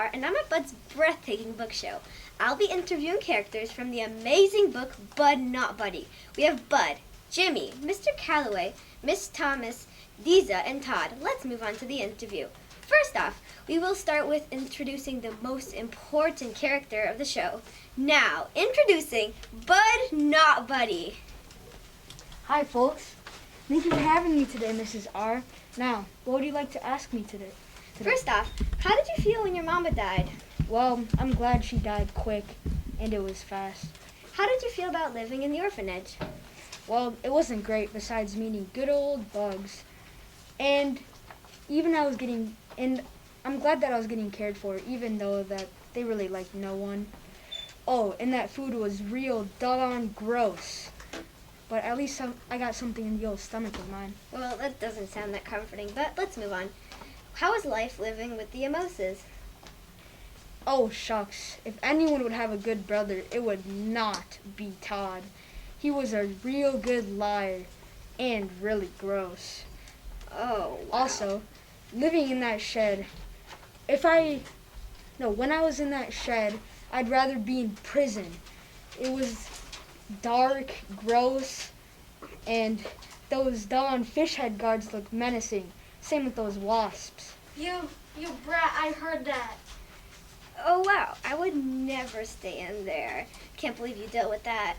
R, and I'm at Bud's Breathtaking book show. I'll be interviewing characters from the amazing book Bud Not Buddy. We have Bud, Jimmy, Mr. Calloway, Miss Thomas, Deeza, and Todd. Let's move on to the interview. First off, we will start with introducing the most important character of the show. Now, introducing Bud Not Buddy. Hi, folks. Thank you for having me today, Mrs. R. Now, what would you like to ask me today? First off, how did you feel when your mama died? Well, I'm glad she died quick, and it was fast. How did you feel about living in the orphanage? Well, it wasn't great besides meeting good old bugs. And I'm glad that I was getting cared for, even though that they really liked no one. Oh, and that food was real doggone gross. But at least I got something in the old stomach of mine. Well, that doesn't sound that comforting, but let's move on. How is life living with the Amoses? Oh, shucks. If anyone would have a good brother, it would not be Todd. He was a real good liar and really gross. Oh, wow. Also, living in that shed, when I was in that shed, I'd rather be in prison. It was dark, gross, and those doggone fish head guards looked menacing. Same with those wasps. You brat, I heard that. Oh, wow. I would never stay in there. Can't believe you dealt with that.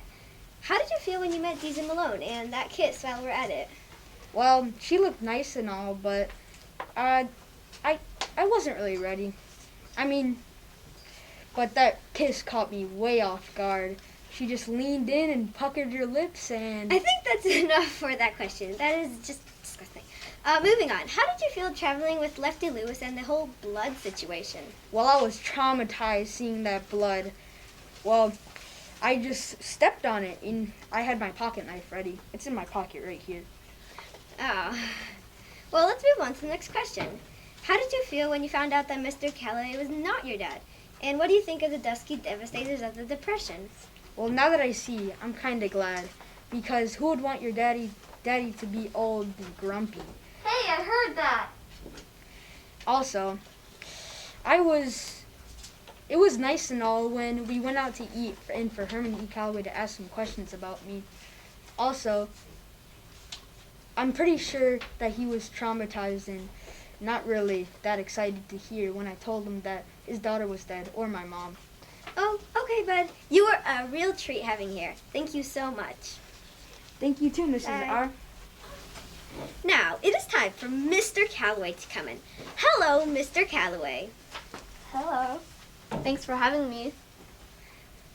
How did you feel when you met Deeza Malone and that kiss while we're at it? Well, she looked nice and all, but I wasn't really ready. But that kiss caught me way off guard. She just leaned in and puckered her lips and... I think that's enough for that question. That is just disgusting. Moving on. How did you feel traveling with Lefty Lewis and the whole blood situation? Well, I was traumatized seeing that blood. Well, I just stepped on it, and I had my pocket knife ready. It's in my pocket right here. Oh. Well, let's move on to the next question. How did you feel when you found out that Mr. Calloway was not your dad? And what do you think of the Dusky Devastators of the Depression? Well, now that I see, I'm kind of glad. Because who would want your daddy to be old and grumpy? Hey, I heard that. Also, it was nice and all when we went out to eat and for Herman E. Calloway to ask some questions about me. Also, I'm pretty sure that he was traumatized and not really that excited to hear when I told him that his daughter was dead, or my mom. Oh, okay, Bud. You were a real treat having here. Thank you so much. Thank you too, Mrs. Bye. R. Now, it is time for Mr. Calloway to come in. Hello, Mr. Calloway. Hello. Thanks for having me.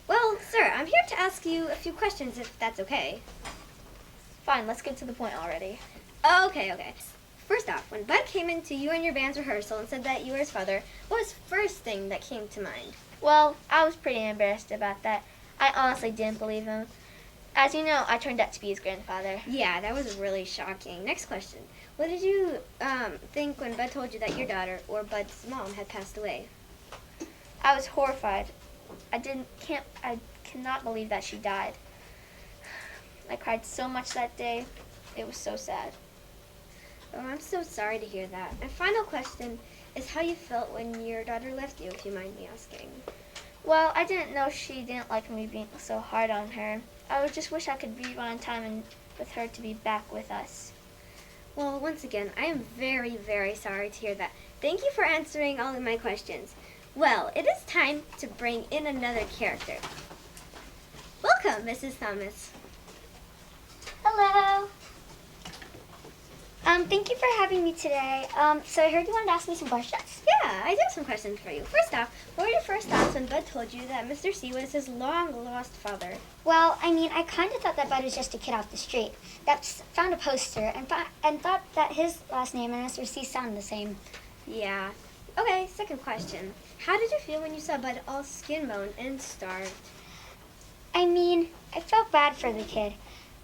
Well, sir, I'm here to ask you a few questions, if that's okay. Fine, let's get to the point already. Okay. First off, when Bud came into you and your band's rehearsal and said that you were his father, what was the first thing that came to mind? Well, I was pretty embarrassed about that. I honestly didn't believe him. As you know, I turned out to be his grandfather. Yeah, that was really shocking. Next question. What did you think when Bud told you that your daughter, or Bud's mom, had passed away? I was horrified. I cannot believe that she died. I cried so much that day. It was so sad. Oh, I'm so sorry to hear that. My final question is how you felt when your daughter left you, if you mind me asking. Well, I didn't know she didn't like me being so hard on her. I would just wish I could be on time and with her to be back with us. Well, once again, I am very, very sorry to hear that. Thank you for answering all of my questions. Well, it is time to bring in another character. Welcome, Mrs. Thomas. Hello. Thank you for having me today. So I heard you wanted to ask me some questions. Yeah, I do have some questions for you. First off, what were your first thoughts when Bud told you that Mr. C was his long-lost father? Well, I kind of thought that Bud was just a kid off the street that found a poster and thought that his last name and Mr. C sounded the same. Yeah. Okay, second question. How did you feel when you saw Bud all skin-bone and starved? I felt bad for the kid,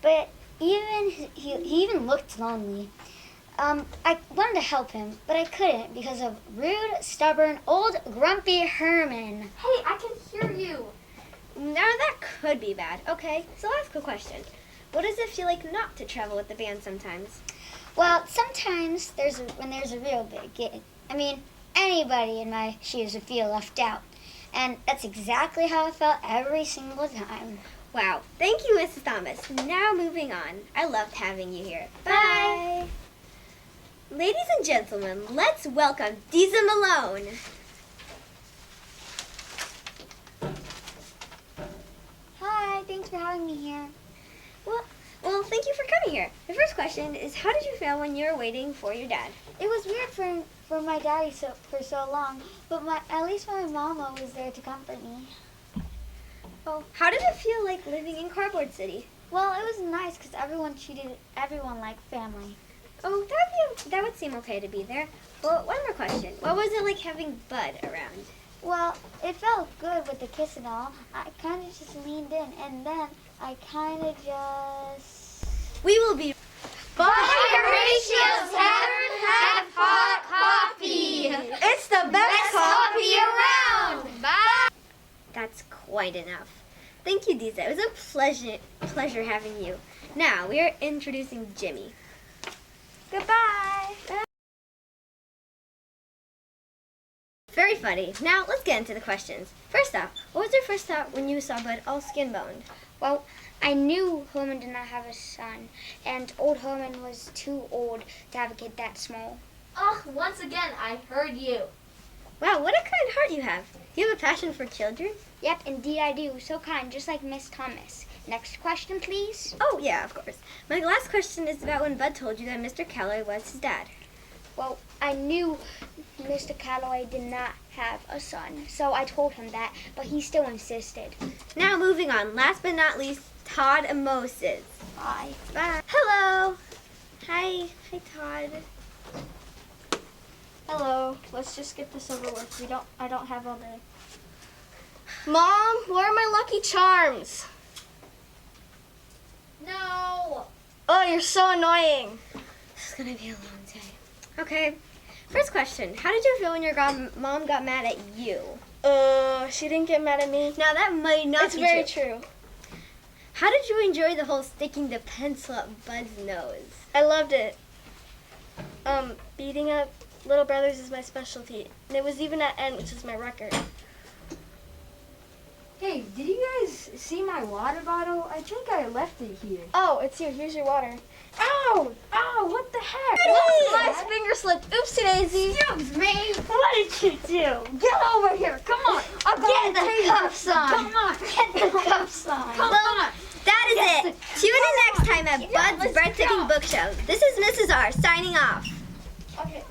but he even looked lonely. I wanted to help him, but I couldn't because of rude, stubborn, old, grumpy Herman. Hey, I can hear you. Now that could be bad. Okay, so I'll ask a question. What does it feel like not to travel with the band sometimes? Well, sometimes when there's a real big gig. anybody in my shoes would feel left out. And that's exactly how I felt every single time. Wow. Thank you, Mrs. Thomas. Now moving on. I loved having you here. Bye. Ladies and gentlemen, let's welcome Diza Malone. Hi, thanks for having me here. Well, thank you for coming here. The first question is, how did you feel when you were waiting for your dad? It was weird for my daddy for so long, but at least my mama was there to comfort me. Oh, how did it feel like living in Cardboard City? Well, it was nice because everyone treated everyone like family. Oh, that would seem okay to be there. Well, one more question. What was it like having Bud around? Well, it felt good with the kiss and all. I kind of just leaned in, and then I kind of just... We will be... Bye, Horatius have hot coffee. It's the best Coffee around. Bye. That's quite enough. Thank you, Diza. It was a pleasure having you. Now, we are introducing Jimmy. Goodbye. Very funny. Now, let's get into the questions. First off, what was your first thought when you saw Bud all skin-boned? Well, I knew Herman did not have a son, and old Herman was too old to have a kid that small. Ugh, once again, I heard you. Wow, what a kind heart you have. You have a passion for children? Yep, indeed I do. So kind, just like Miss Thomas. Next question, please. Oh, yeah, of course. My last question is about when Bud told you that Mr. Calloway was his dad. Well, I knew Mr. Calloway did not have a son, so I told him that, but he still insisted. Now, moving on. Last but not least, Todd and Moses. Bye. Bye. Hello. Hi. Hi, Todd. Hello. Let's just get this over with. I don't have all day. Mom, where are my Lucky Charms? No. Oh, you're so annoying. This is going to be a long day. Okay. First question. How did you feel when your mom got mad at you? She didn't get mad at me. Now, that might not It's be very true. true. How did you enjoy the whole sticking the pencil up Bud's nose? I loved it. Beating up little brothers is my specialty. And it was even at N, which is my record. Hey, did you guys see my water bottle? I think I left it here. Oh, it's here. Here's your water. Ow! Ow, what the heck? My finger slipped. Oopsie daisy. Excuse me! What did you do? Get over here! Come on! I'll Get the cuffs on! Come on! Get the cuffs on! Come on! That is it. Tune in next time at Bud's Breathtaking Book Show. This is Mrs. R signing off. Okay.